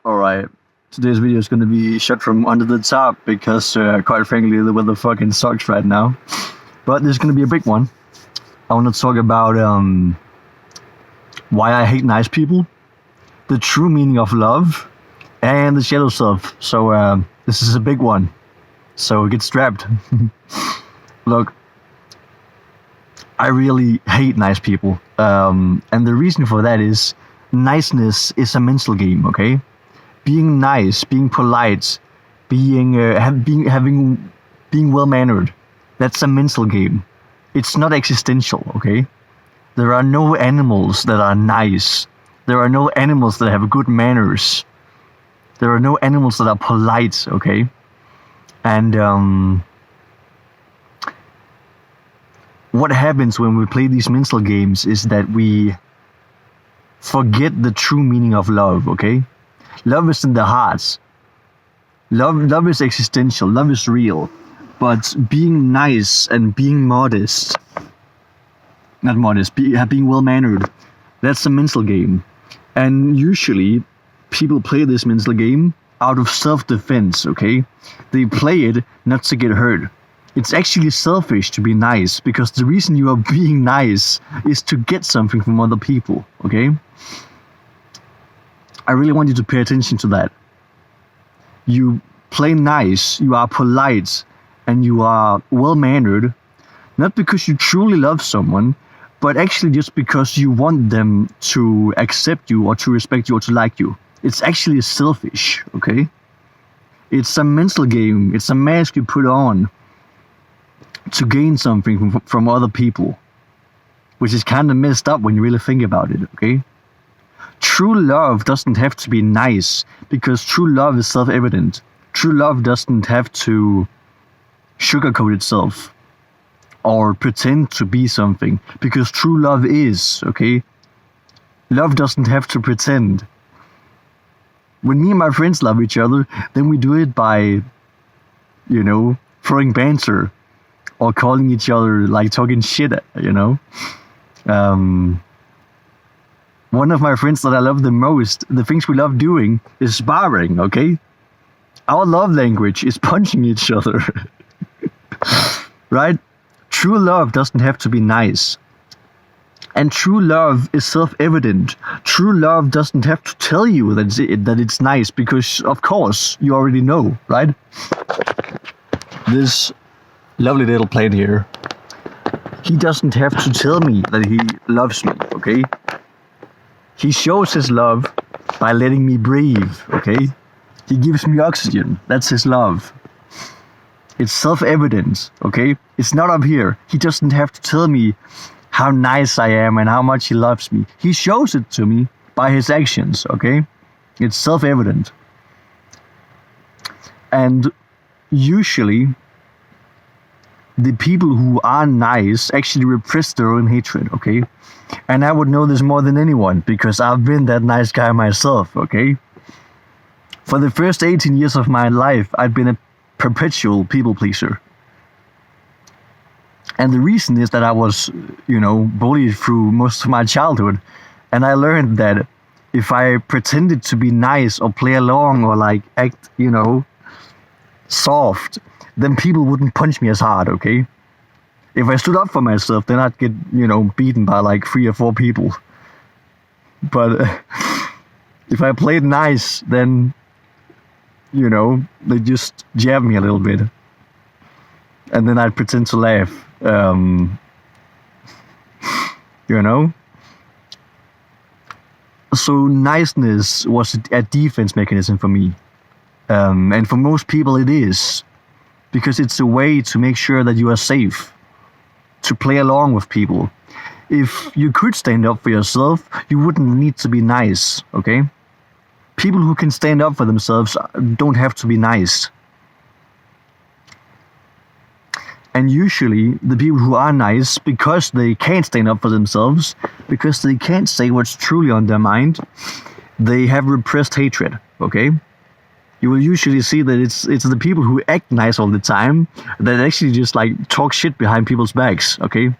Alright, today's video is going to be shot from under the top because, quite frankly, the weather fucking sucks right now. But this is going to be a big one. I want to talk about why I hate nice people, the true meaning of love, and the shadow self. So this is a big one. So get strapped. Look, I really hate nice people. And the reason for that is niceness is a mental game, okay? Being nice, being polite, being well-mannered, that's a mental game. It's not existential, okay? There are no animals that are nice. There are no animals that have good manners. There are no animals that are polite, okay? And what happens when we play these mental games is that we forget the true meaning of love, okay? Love is in the heart. Love is existential. Love is real. But being nice and being modest, not modest, being well-mannered, that's a mental game. And usually, people play this mental game out of self-defense, okay? They play it not to get hurt. It's actually selfish to be nice, because the reason you are being nice is to get something from other people, okay? I really want you to pay attention to that. You play nice, you are polite, and you are well-mannered, not because you truly love someone, but actually just because you want them to accept you or to respect you or to like you. It's actually selfish, okay? It's a mental game. It's a mask you put on to gain something from other people, which is kind of messed up when you really think about it, okay? True love doesn't have to be nice, because true love is self-evident. True love doesn't have to sugarcoat itself or pretend to be something, because true love is, okay? Love doesn't have to pretend. When me and my friends love each other, then we do it by, throwing banter or calling each other, like, talking shit, One of my friends that I love the most, the things we love doing is sparring, okay? Our love language is punching each other. Right? True love doesn't have to be nice. And true love is self-evident. True love doesn't have to tell you that it's nice, because, of course, you already know, right? This lovely little plane here, he doesn't have to tell me that he loves me, okay? He shows his love by letting me breathe, okay? He gives me oxygen. That's his love. It's self-evident, okay? It's not up here. He doesn't have to tell me how nice I am and how much he loves me. He shows it to me by his actions, okay? It's self-evident. And usually, the people who are nice actually repress their own hatred, okay? And I would know this more than anyone, because I've been that nice guy myself, okay? For the first 18 years of my life, I've been a perpetual people pleaser. And the reason is that I was, bullied through most of my childhood. And I learned that if I pretended to be nice or play along or like act, soft, then people wouldn't punch me as hard, okay? If I stood up for myself, then I'd get, beaten by like 3 or 4 people. But if I played nice, then, they just jab me a little bit. And then I'd pretend to laugh. So niceness was a defense mechanism for me. And for most people it is. Because it's a way to make sure that you are safe. To play along with people. If you could stand up for yourself, you wouldn't need to be nice, okay? People who can stand up for themselves don't have to be nice. And usually, the people who are nice, because they can't stand up for themselves, because they can't say what's truly on their mind, they have repressed hatred, okay? You will usually see that it's the people who act nice all the time that actually just like talk shit behind people's backs, okay?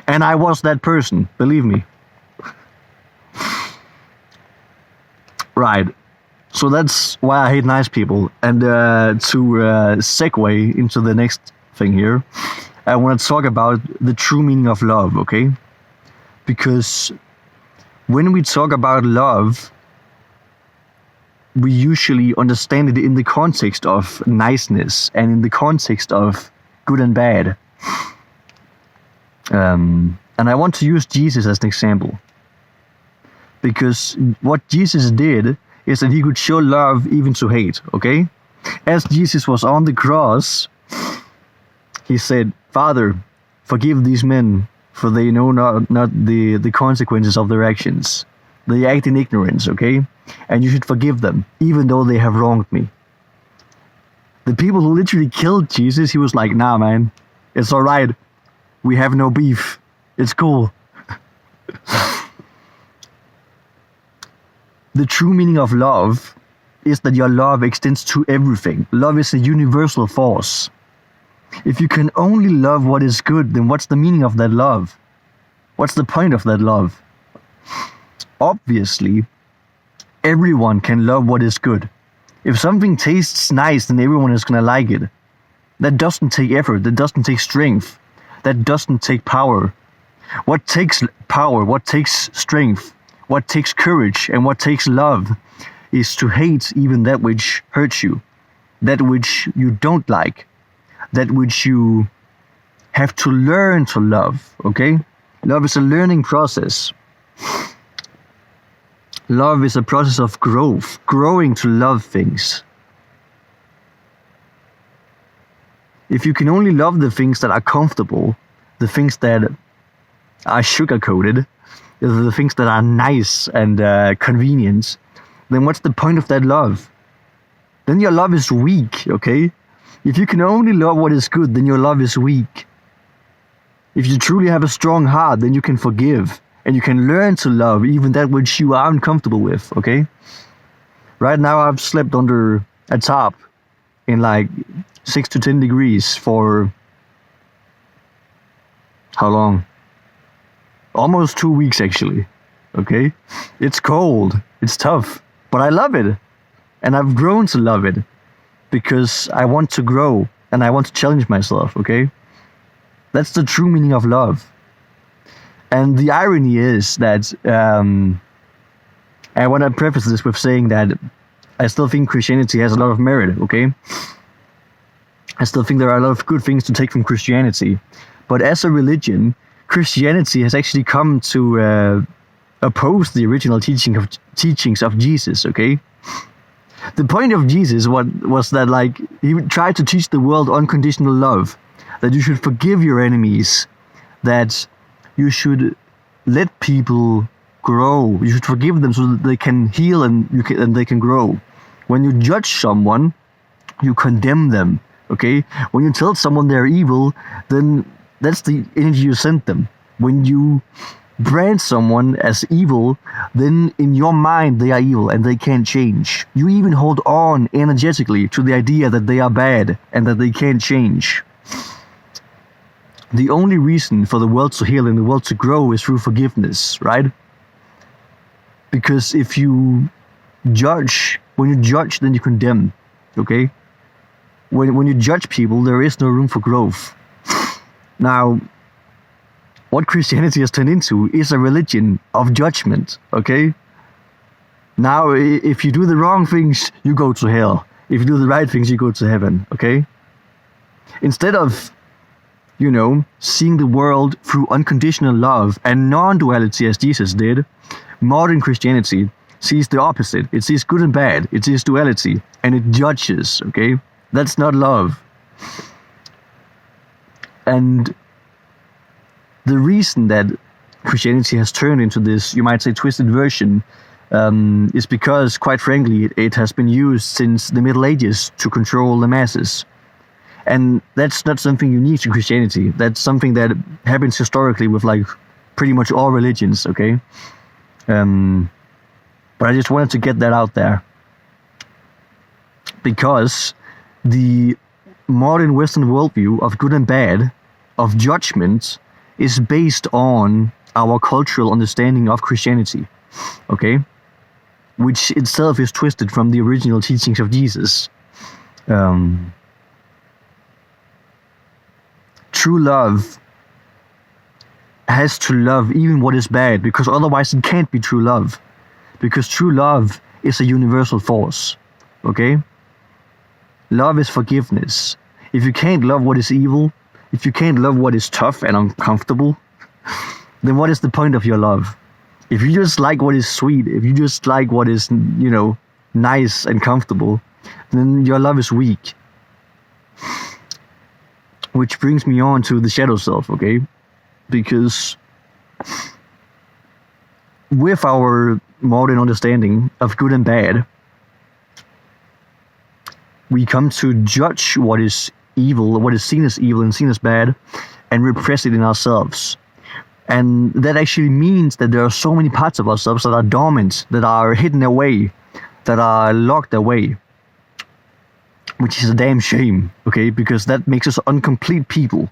And I was that person, believe me. Right. So that's why I hate nice people. And to segue into the next thing here, I want to talk about the true meaning of love, okay? Because when we talk about love, we usually understand it in the context of niceness and in the context of good and bad. And I want to use Jesus as an example. Because what Jesus did is that he could show love even to hate, okay? As Jesus was on the cross, he said, "Father, forgive these men, for they know not the consequences of their actions. They act in ignorance, okay? And you should forgive them, even though they have wronged me." The people who literally killed Jesus, he was like, "Nah, man, it's alright. We have no beef. It's cool." The true meaning of love is that your love extends to everything. Love is a universal force. If you can only love what is good, then what's the meaning of that love? What's the point of that love? Obviously, everyone can love what is good. If something tastes nice, then everyone is gonna like it. That doesn't take effort, that doesn't take strength, that doesn't take power. What takes power, what takes strength, what takes courage, and what takes love is to hate even that which hurts you, that which you don't like, that which you have to learn to love, okay? Love is a learning process. Love is a process of growth, growing to love things. If you can only love the things that are comfortable, the things that are sugar-coated, the things that are nice and convenient, then what's the point of that love? Then your love is weak, okay? If you can only love what is good, then your love is weak. If you truly have a strong heart, then you can forgive. And you can learn to love even that which you are uncomfortable with, okay? Right now I've slept under a tarp in like 6 to 10 degrees for how long? Almost 2 weeks actually, okay? It's cold, it's tough, but I love it. And I've grown to love it because I want to grow and I want to challenge myself, okay? That's the true meaning of love. And the irony is that, I want to preface this with saying that I still think Christianity has a lot of merit, okay? I still think there are a lot of good things to take from Christianity. But as a religion, Christianity has actually come to oppose the original teachings of Jesus, okay? The point of Jesus was that, like, he tried to teach the world unconditional love, that you should forgive your enemies, that you should let people grow. You should forgive them so that they can heal and they can grow. When you judge someone, you condemn them, okay? When you tell someone they're evil, then that's the energy you send them. When you brand someone as evil, then in your mind they are evil and they can't change. You even hold on energetically to the idea that they are bad and that they can't change. The only reason for the world to heal and the world to grow is through forgiveness, right? Because if you judge, when you judge, then you condemn, okay? When you judge people, there is no room for growth. Now, what Christianity has turned into is a religion of judgment, okay? Now, if you do the wrong things, you go to hell. If you do the right things, you go to heaven, okay? Instead of, you know, seeing the world through unconditional love and non-duality as Jesus did, modern Christianity sees the opposite. It sees good and bad. It sees duality. And it judges, okay? That's not love. And the reason that Christianity has turned into this, you might say, twisted version, is because, quite frankly, it has been used since the Middle Ages to control the masses. And that's not something unique to Christianity. That's something that happens historically with, like, pretty much all religions, okay? But I just wanted to get that out there. Because the modern Western worldview of good and bad, of judgment, is based on our cultural understanding of Christianity, okay? which itself is twisted from the original teachings of Jesus. True love has to love even what is bad, because otherwise it can't be true love. Because true love is a universal force, okay? Love is forgiveness. If you can't love what is evil, if you can't love what is tough and uncomfortable, then what is the point of your love? If you just like what is sweet, if you just like what is, nice and comfortable, then your love is weak. Which brings me on to the shadow self, okay? Because with our modern understanding of good and bad, we come to judge what is evil, what is seen as evil and seen as bad, and repress it in ourselves. And that actually means that there are so many parts of ourselves that are dormant, that are hidden away, that are locked away. Which is a damn shame, okay? Because that makes us incomplete people.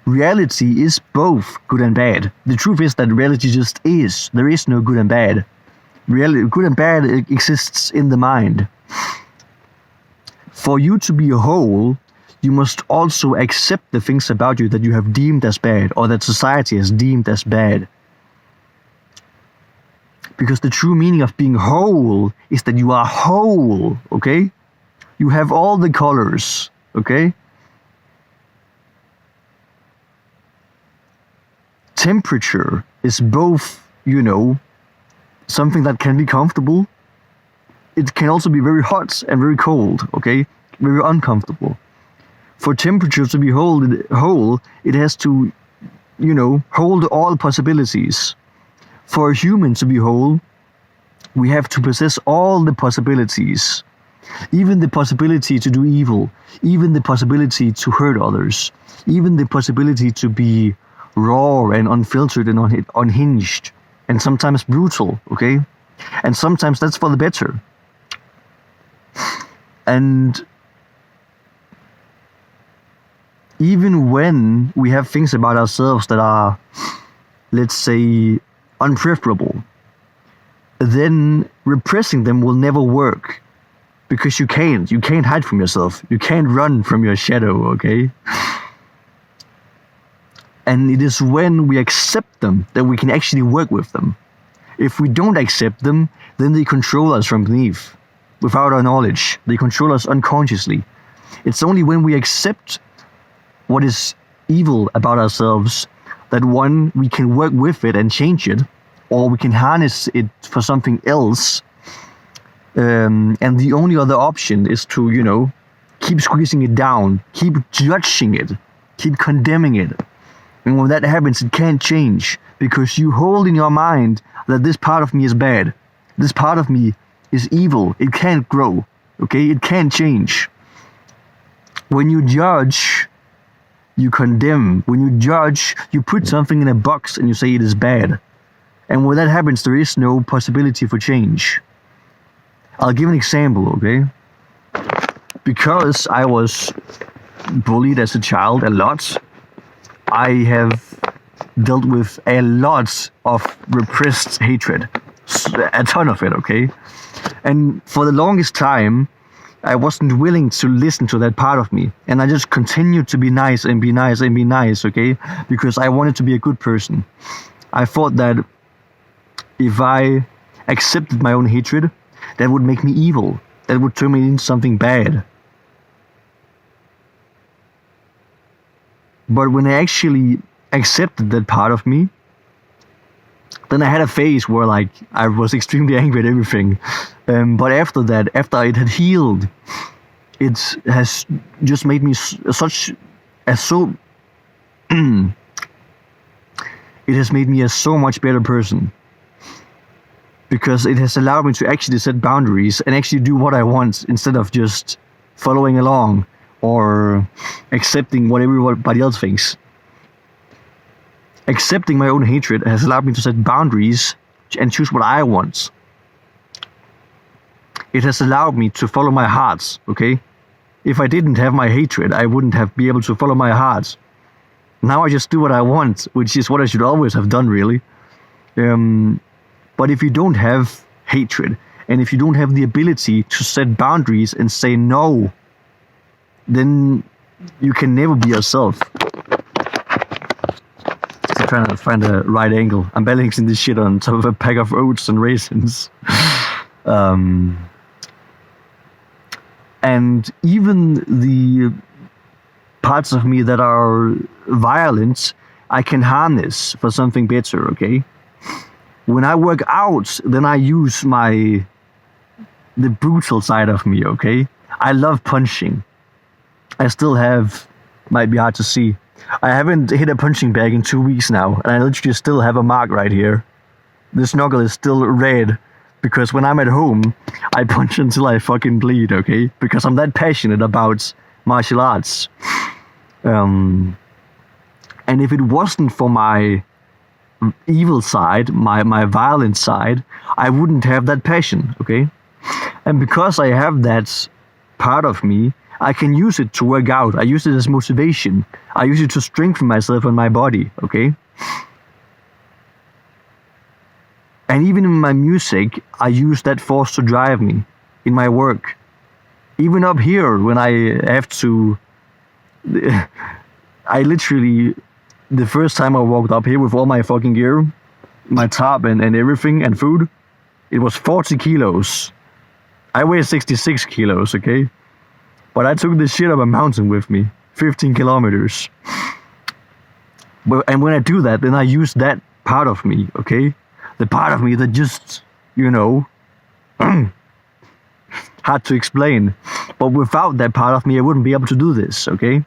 Reality is both good and bad. The truth is that reality just is. There is no good and bad. Reality, good and bad exists in the mind. For you to be a whole, you must also accept the things about you that you have deemed as bad, or that society has deemed as bad. Because the true meaning of being whole is that you are whole, okay? You have all the colors, okay? Temperature is both, something that can be comfortable. It can also be very hot and very cold, okay? Very uncomfortable. For temperature to be whole, it has to, hold all possibilities. For a human to be whole, we have to possess all the possibilities. Even the possibility to do evil, even the possibility to hurt others, even the possibility to be raw and unfiltered and unhinged, and sometimes brutal, okay? And sometimes that's for the better. And even when we have things about ourselves that are, let's say, unpreferable, then repressing them will never work. Because you can't hide from yourself. You can't run from your shadow, okay? And it is when we accept them that we can actually work with them. If we don't accept them, then they control us from beneath, without our knowledge. They control us unconsciously. It's only when we accept what is evil about ourselves that we can work with it and change it, or we can harness it for something else. And the only other option is to, keep squeezing it down, keep judging it, keep condemning it. And when that happens, it can't change, because you hold in your mind that this part of me is bad. This part of me is evil. It can't grow, okay? It can't change. When you judge, you condemn. When you judge, you put something in a box and you say it is bad. And when that happens, there is no possibility for change. I'll give an example, okay? Because I was bullied as a child a lot, I have dealt with a lot of repressed hatred. A ton of it, okay? And for the longest time, I wasn't willing to listen to that part of me. And I just continued to be nice and be nice and be nice, okay? Because I wanted to be a good person. I thought that if I accepted my own hatred, that would make me evil. That would turn me into something bad. But when I actually accepted that part of me, then I had a phase where I was extremely angry at everything. But after that, after it had healed, it has just made me it has made me a so much better person. Because it has allowed me to actually set boundaries and actually do what I want instead of just following along or accepting what everybody else thinks. Accepting my own hatred has allowed me to set boundaries and choose what I want. It has allowed me to follow my heart, okay? If I didn't have my hatred, I wouldn't have been able to follow my heart. Now I just do what I want, which is what I should always have done, really. But if you don't have hatred. And if you don't have the ability to set boundaries and say no, then you can never be yourself. I'm trying to find the right angle. I'm balancing this shit on top of a pack of oats and raisins. And even the parts of me that are violent, I can harness for something better, okay? When I work out, then I use the brutal side of me, okay? I love punching. I still have, might be hard to see, I haven't hit a punching bag in 2 weeks now, and I literally still have a mark right here. This knuckle is still red, because when I'm at home, I punch until I fucking bleed, okay? Because I'm that passionate about martial arts. And if it wasn't for my evil side, my violent side, I wouldn't have that passion, okay? And because I have that part of me, I can use it to work out. I use it as motivation. I use it to strengthen myself and my body, okay? And even in my music, I use that force to drive me in my work. Even up here, when I have to... I literally... The first time I walked up here with all my fucking gear, my top and everything, and food, it was 40 kilos. I weigh 66 kilos, okay? But I took this shit up a mountain with me, 15 kilometers. And when I do that, then I use that part of me, okay? The part of me that just, hard to explain. But without that part of me, I wouldn't be able to do this, okay?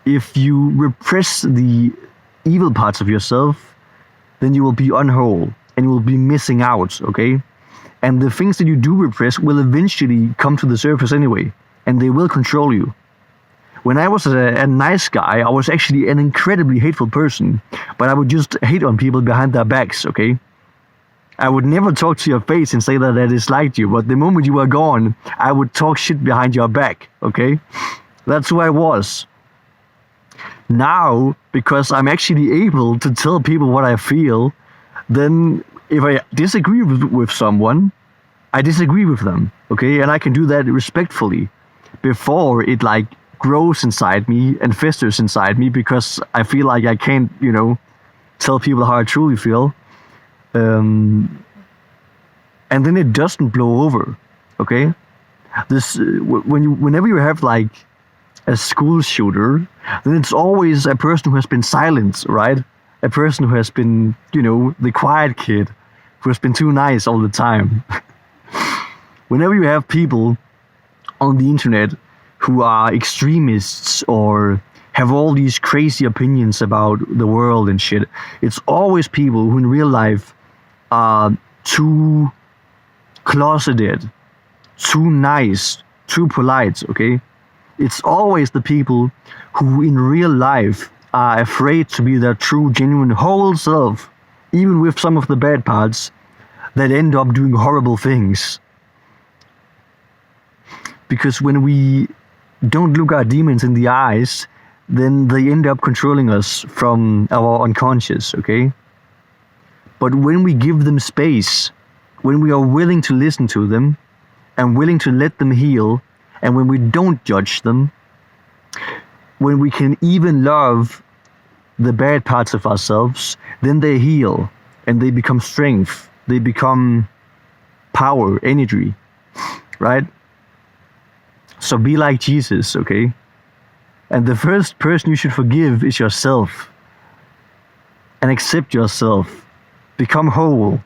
If you repress the evil parts of yourself, then you will be unwhole and you will be missing out, okay? And the things that you do repress will eventually come to the surface anyway, and they will control you. When I was a nice guy, I was actually an incredibly hateful person, but I would just hate on people behind their backs, okay? I would never talk to your face and say that I disliked you, but the moment you were gone, I would talk shit behind your back, okay? That's who I was. Now, because I'm actually able to tell people what I feel, then if I disagree with someone, I disagree with them, okay? And I can do that respectfully before it grows inside me and festers inside me, because I feel like I can't, tell people how I truly feel. And then it doesn't blow over, okay? Whenever you have a school shooter, then it's always a person who has been silent, right? A person who has been, the quiet kid, who has been too nice all the time. Whenever you have people on the internet who are extremists or have all these crazy opinions about the world and shit, it's always people who in real life are too closeted, too nice, too polite, okay? It's always the people who in real life are afraid to be their true, genuine, whole self, even with some of the bad parts, that end up doing horrible things. Because when we don't look our demons in the eyes, then they end up controlling us from our unconscious, okay? But when we give them space, when we are willing to listen to them, and willing to let them heal, and when we don't judge them, when we can even love the bad parts of ourselves, then they heal, and they become strength, they become power, energy, right? So be like Jesus, okay? And the first person you should forgive is yourself. And accept yourself. Become whole.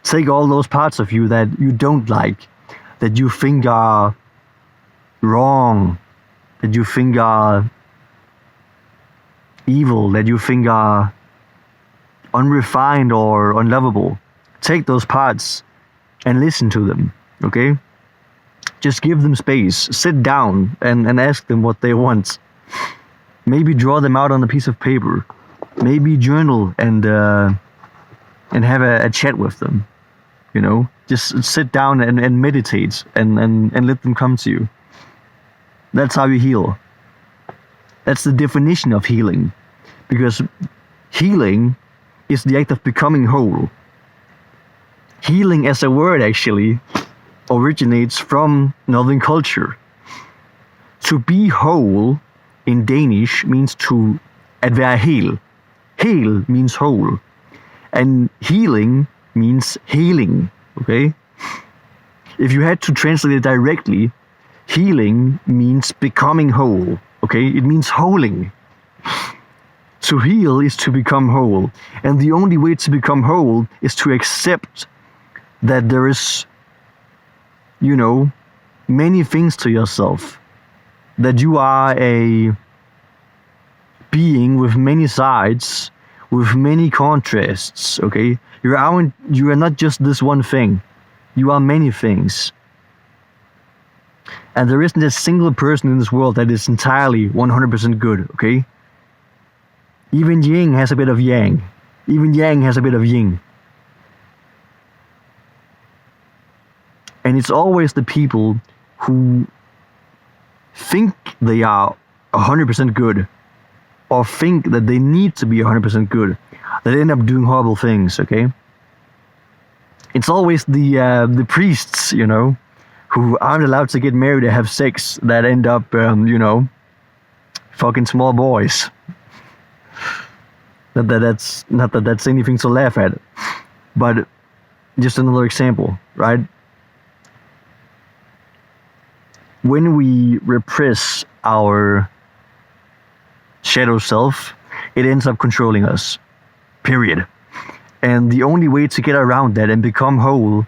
Take all those parts of you that you don't like, that you think are wrong, that you think are evil, that you think are unrefined or unlovable. Take those parts and listen to them, okay? Just give them space. Sit down and ask them what they want. Maybe draw them out on a piece of paper. Maybe journal and have a chat with them. Just sit down and meditate and let them come to you. That's how you heal. That's the definition of healing. Because healing is the act of becoming whole. Healing as a word actually originates from Northern culture. To be whole in Danish means to at være hel. Hel means whole. And healing means healing, okay? If you had to translate it directly, healing means becoming whole, okay? It means holing. To heal is to become whole. And the only way to become whole is to accept that there is, many things to yourself. That you are a being with many sides, with many contrasts, okay? You are not just this one thing. You are many things. And there isn't a single person in this world that is entirely 100% good, okay? Even yin has a bit of yang. Even yang has a bit of yin. And it's always the people who think they are 100% good or think that they need to be 100% good that end up doing horrible things, okay? It's always the priests, who aren't allowed to get married or have sex that end up, fucking small boys. Not that that's anything to laugh at, but just another example, right? When we repress our shadow self, it ends up controlling us, period. And the only way to get around that and become whole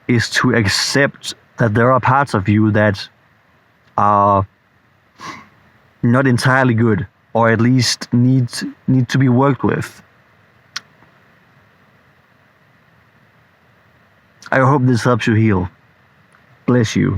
is to accept that there are parts of you that are not entirely good, or at least need to be worked with. I hope this helps you heal. Bless you.